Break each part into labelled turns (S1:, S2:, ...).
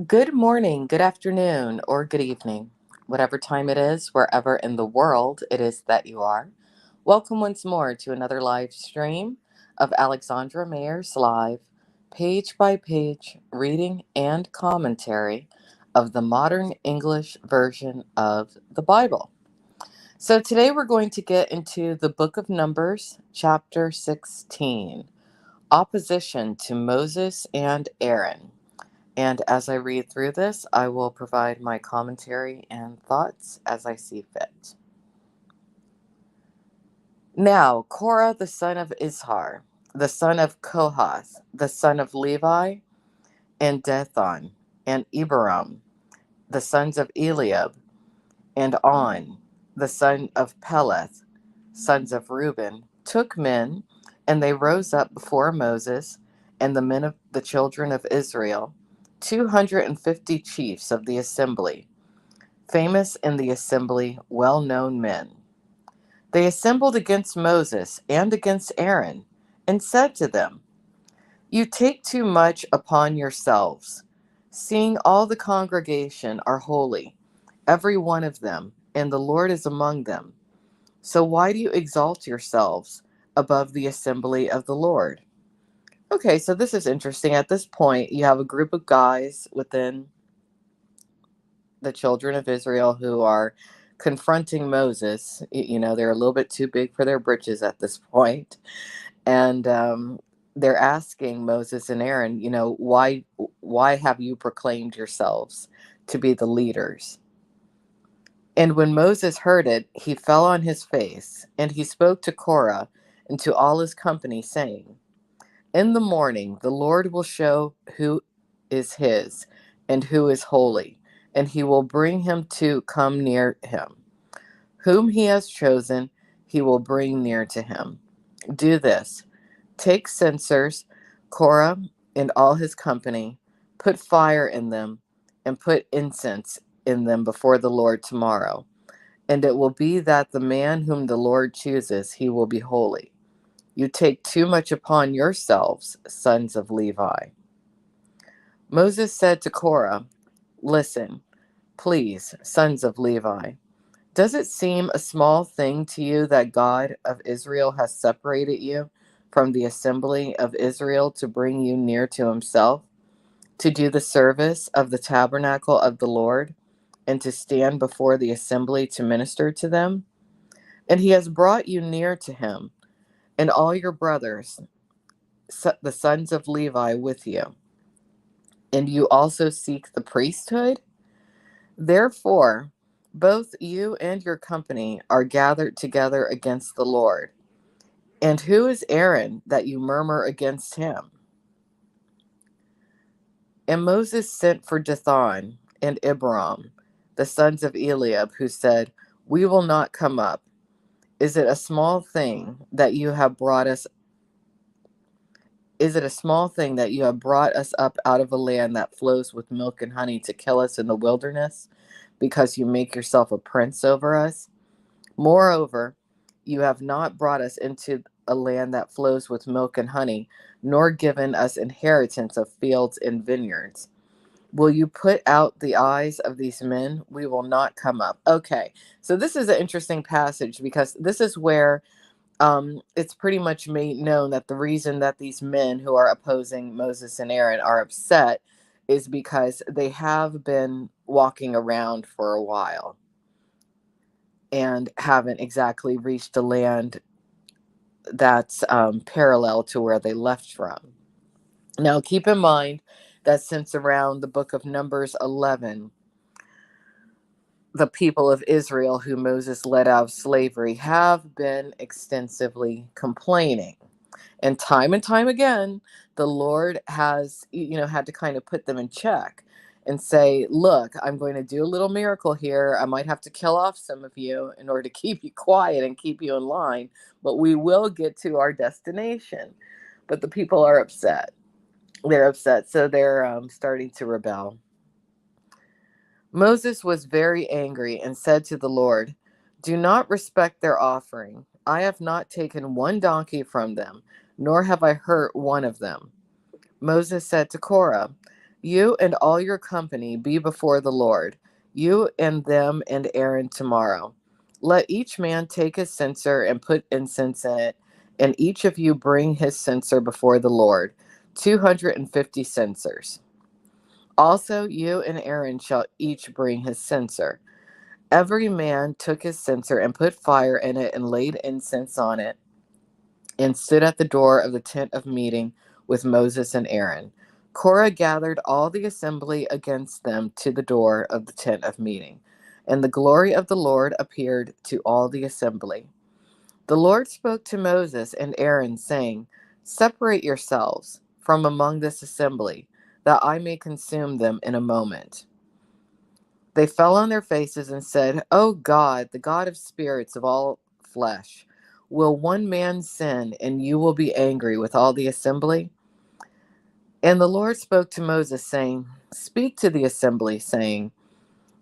S1: Good morning, good afternoon, or good evening, whatever time it is, wherever in the world it is that you are. Welcome once more to another live stream of Alexandra Mayer's live, page by page reading and commentary of the modern English version of the Bible. So today we're going to get into the book of Numbers, chapter 16, Opposition to Moses and Aaron. And as I read through this, I will provide my commentary and thoughts as I see fit. Now, Korah, the son of Izhar, the son of Kohath, the son of Levi, and Dathan, and Abiram, the sons of Eliab, and On, the son of Peleth, sons of Reuben, took men, and they rose up before Moses and the men of the children of Israel, 250 chiefs of the assembly, famous in the assembly, well known men. They assembled against Moses and against Aaron, and said to them, You take too much upon yourselves, seeing all the congregation are holy, every one of them, and the Lord is among them. So why do you exalt yourselves above the assembly of the Lord? Okay, so this is interesting. At this point, you have a group of guys within the children of Israel who are confronting Moses. They're a little bit too big for their britches at this point, and they're asking Moses and Aaron, why have you proclaimed yourselves to be the leaders? And when Moses heard it, he fell on his face, and he spoke to Korah and to all his company, saying, In the morning the Lord will show who is his and who is holy, and he will bring him to come near him. Whom he has chosen, he will bring near to him. Do this: take censers, Korah and all his company, put fire in them, and put incense in them before the Lord tomorrow. And it will be that the man whom the Lord chooses, he will be holy. You take too much upon yourselves, sons of Levi. Moses said to Korah, Listen, please, sons of Levi. Does it seem a small thing to you that God of Israel has separated you from the assembly of Israel to bring you near to himself, to do the service of the tabernacle of the Lord, and to stand before the assembly to minister to them? And he has brought you near to him, and all your brothers, the sons of Levi, with you. And you also seek the priesthood? Therefore, both you and your company are gathered together against the Lord. And who is Aaron that you murmur against him? And Moses sent for Dathan and Abiram, the sons of Eliab, who said, We will not come up. Is it a small thing that you have brought us? Is it a small thing that you have brought us up out of a land that flows with milk and honey to kill us in the wilderness, because you make yourself a prince over us? Moreover, you have not brought us into a land that flows with milk and honey, nor given us inheritance of fields and vineyards. Will you put out the eyes of these men? We will not come up. Okay, so this is an interesting passage because this is where it's pretty much made known that the reason that these men who are opposing Moses and Aaron are upset is because they have been walking around for a while and haven't exactly reached a land that's parallel to where they left from. Now, keep in mind that since around the book of Numbers 11, the people of Israel who Moses led out of slavery have been extensively complaining. And time again, the Lord has, had to kind of put them in check and say, look, I'm going to do a little miracle here. I might have to kill off some of you in order to keep you quiet and keep you in line, but we will get to our destination. But the people are upset. They're upset, so they're starting to rebel. Moses was very angry and said to the Lord, Do not respect their offering. I have not taken one donkey from them, nor have I hurt one of them. Moses said to Korah, You and all your company be before the Lord, you and them and Aaron tomorrow. Let each man take his censer and put incense in it, and each of you bring his censer before the Lord, 250 censers. Also, you and Aaron shall each bring his censer. Every man took his censer and put fire in it and laid incense on it, and stood at the door of the tent of meeting with Moses and Aaron. Korah gathered all the assembly against them to the door of the tent of meeting, and the glory of the Lord appeared to all the assembly. The Lord spoke to Moses and Aaron, saying, Separate yourselves from among this assembly, that I may consume them in a moment. They fell on their faces and said, O God, the God of spirits of all flesh, will one man sin, and you will be angry with all the assembly? And the Lord spoke to Moses, saying, Speak to the assembly, saying,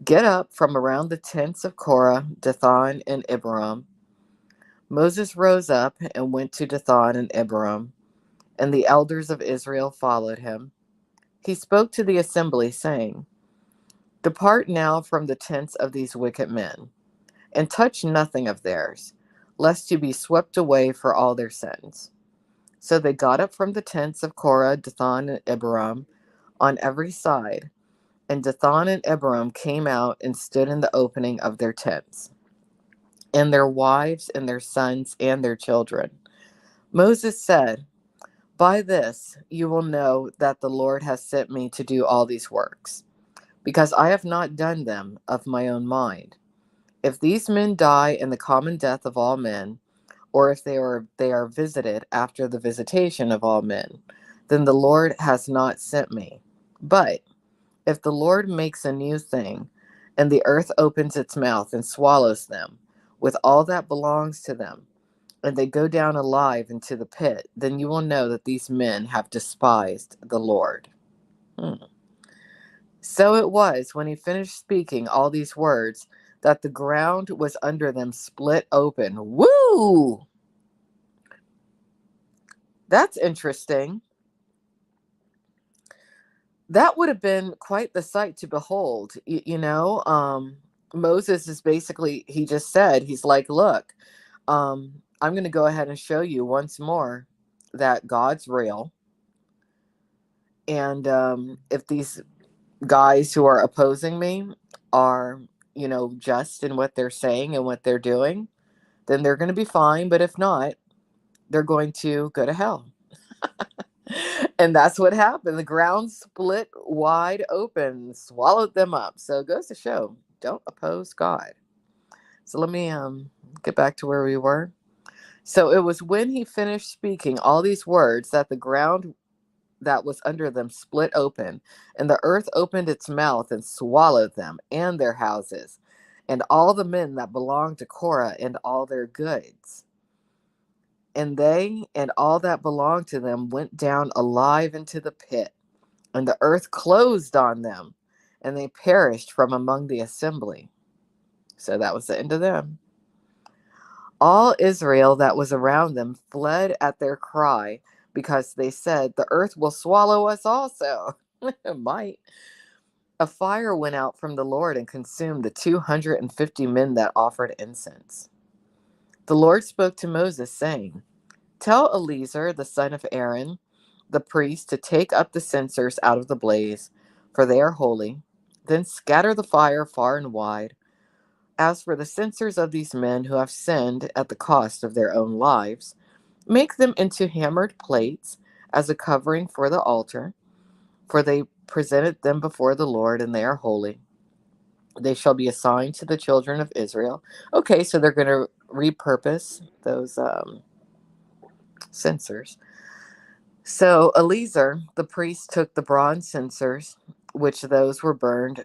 S1: Get up from around the tents of Korah, Dathan, and Abiram. Moses rose up and went to Dathan and Abiram, and the elders of Israel followed him. He spoke to the assembly, saying, Depart now from the tents of these wicked men, and touch nothing of theirs, lest you be swept away for all their sins. So they got up from the tents of Korah, Dathan, and Abiram on every side, and Dathan and Abiram came out and stood in the opening of their tents, and their wives and their sons and their children. Moses said, By this you will know that the Lord has sent me to do all these works, because I have not done them of my own mind. If these men die in the common death of all men, or if they are visited after the visitation of all men, then the Lord has not sent me. But if the Lord makes a new thing, and the earth opens its mouth and swallows them, with all that belongs to them, and they go down alive into the pit, then you will know that these men have despised the Lord. So it was, when he finished speaking all these words, that the ground was under them split open. Woo! That's interesting. That would have been quite the sight to behold. Moses is basically, he just said, he's like, look, I'm going to go ahead and show you once more that God's real. And if these guys who are opposing me are, just in what they're saying and what they're doing, then they're going to be fine. But if not, they're going to go to hell. And that's what happened. The ground split wide open, swallowed them up. So it goes to show, don't oppose God. So let me get back to where we were. So it was when he finished speaking all these words that the ground that was under them split open, and the earth opened its mouth and swallowed them and their houses, and all the men that belonged to Korah and all their goods. And they and all that belonged to them went down alive into the pit, and the earth closed on them, and they perished from among the assembly. So that was the end of them. All Israel that was around them fled at their cry, because they said, The earth will swallow us also. It might. A fire went out from the Lord and consumed the 250 men that offered incense. The Lord spoke to Moses, saying, Tell Eleazar, the son of Aaron, the priest, to take up the censers out of the blaze, for they are holy. Then scatter the fire far and wide. As for the censers of these men who have sinned at the cost of their own lives, make them into hammered plates as a covering for the altar, for they presented them before the Lord, and they are holy. They shall be assigned to the children of Israel. Okay, so they're going to repurpose those censers. So Eleazar, the priest, took the bronze censers, which those were burned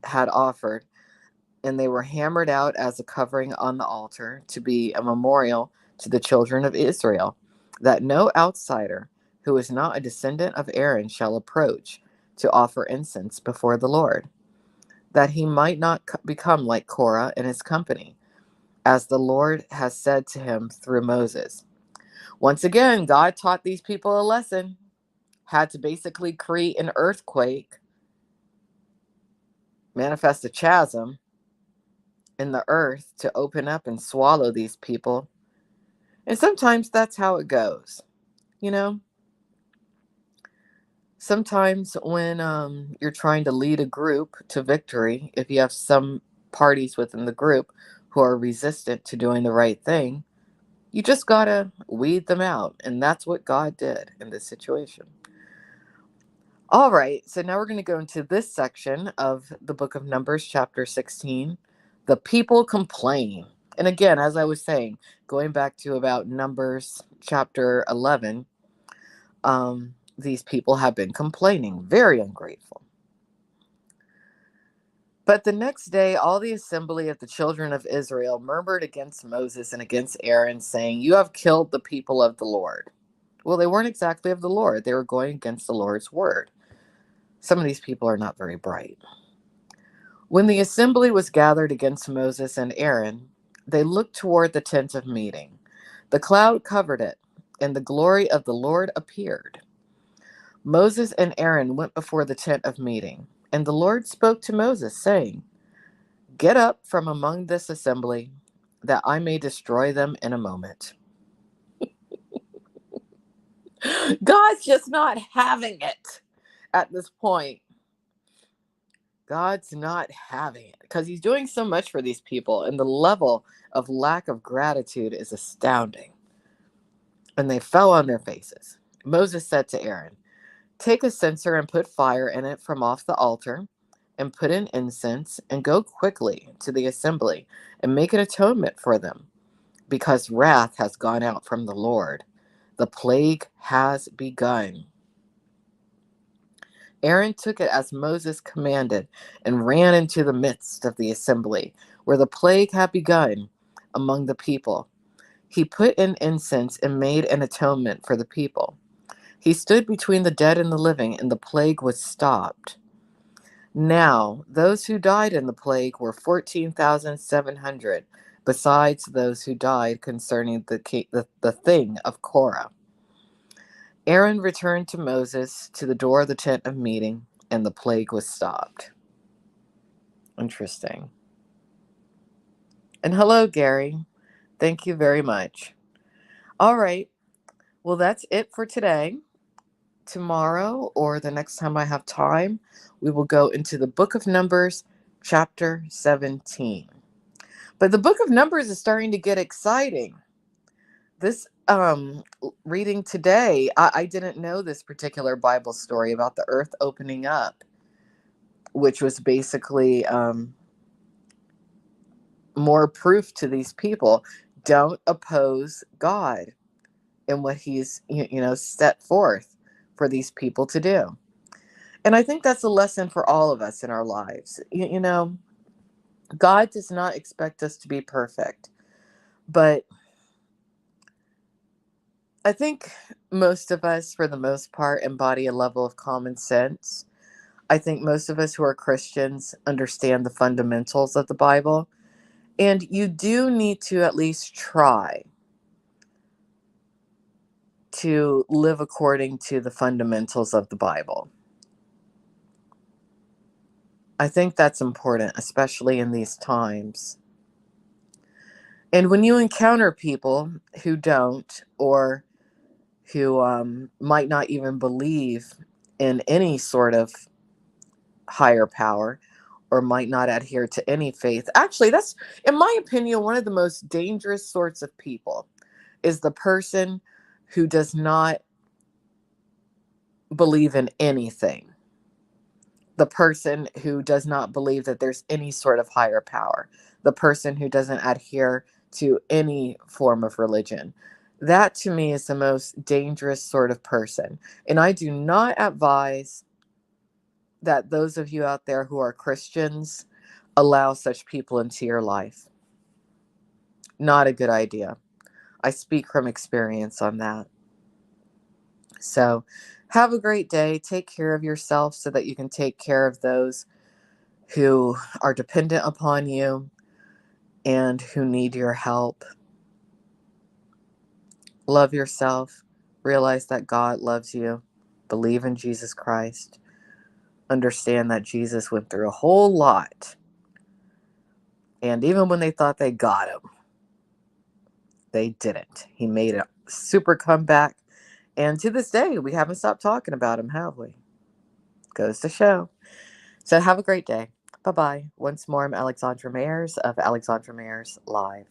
S1: had offered, and they were hammered out as a covering on the altar to be a memorial to the children of Israel, that no outsider who is not a descendant of Aaron shall approach to offer incense before the Lord, that he might not become like Korah and his company, as the Lord has said to him through Moses. Once again, God taught these people a lesson. had to basically create an earthquake, manifest a chasm in the earth to open up and swallow these people. And sometimes that's how it goes. You know, sometimes when you're trying to lead a group to victory, if you have some parties within the group who are resistant to doing the right thing, you just gotta weed them out. And that's what God did in this situation. All right, so now we're going to go into this section of the book of Numbers, chapter 16. The people complain. And again, as I was saying, going back to about Numbers chapter 11, these people have been complaining, very ungrateful. But the next day, all the assembly of the children of Israel murmured against Moses and against Aaron, saying, "You have killed the people of the Lord." Well, they weren't exactly of the Lord. They were going against the Lord's word. Some of these people are not very bright. When the assembly was gathered against Moses and Aaron, they looked toward the tent of meeting. The cloud covered it, and the glory of the Lord appeared. Moses and Aaron went before the tent of meeting, and the Lord spoke to Moses, saying, "Get up from among this assembly, that I may destroy them in a moment." God's just not having it at this point. God's not having it because he's doing so much for these people, and the level of lack of gratitude is astounding. And they fell on their faces. Moses said to Aaron, "Take a censer and put fire in it from off the altar, and put in incense, and go quickly to the assembly and make an atonement for them, because wrath has gone out from the Lord. The plague has begun." Aaron took it as Moses commanded and ran into the midst of the assembly, where the plague had begun among the people. He put in incense and made an atonement for the people. He stood between the dead and the living, and the plague was stopped. Now, those who died in the plague were 14,700, besides those who died concerning the thing of Korah. Aaron returned to Moses to the door of the tent of meeting, and the plague was stopped. Interesting. And hello, Gary. Thank you very much. All right. Well, that's it for today. Tomorrow, or the next time I have time, we will go into the book of Numbers, chapter 17. But the book of Numbers is starting to get exciting. This reading today, I didn't know this particular Bible story about the earth opening up, which was basically more proof to these people. Don't oppose God and what he's set forth for these people to do. And I think that's a lesson for all of us in our lives. God does not expect us to be perfect, but I think most of us, for the most part, embody a level of common sense. I think most of us who are Christians understand the fundamentals of the Bible. And you do need to at least try to live according to the fundamentals of the Bible. I think that's important, especially in these times. And when you encounter people who don't, or who might not even believe in any sort of higher power, or might not adhere to any faith. Actually, that's, in my opinion, one of the most dangerous sorts of people is the person who does not believe in anything. The person who does not believe that there's any sort of higher power. The person who doesn't adhere to any form of religion. That to me is the most dangerous sort of person. And I do not advise that those of you out there who are Christians allow such people into your life. Not a good idea. I speak from experience on that. So have a great day. Take care of yourself so that you can take care of those who are dependent upon you and who need your help. Love yourself. Realize that God loves you. believe in Jesus Christ, understand that Jesus went through a whole lot. And even when they thought they got him, they didn't. He made a super comeback. And to this day, we haven't stopped talking about him, have we? Goes to show. So have a great day. Bye-bye. Once more, I'm Alexandra Mayers of Alexandra Mayers Live.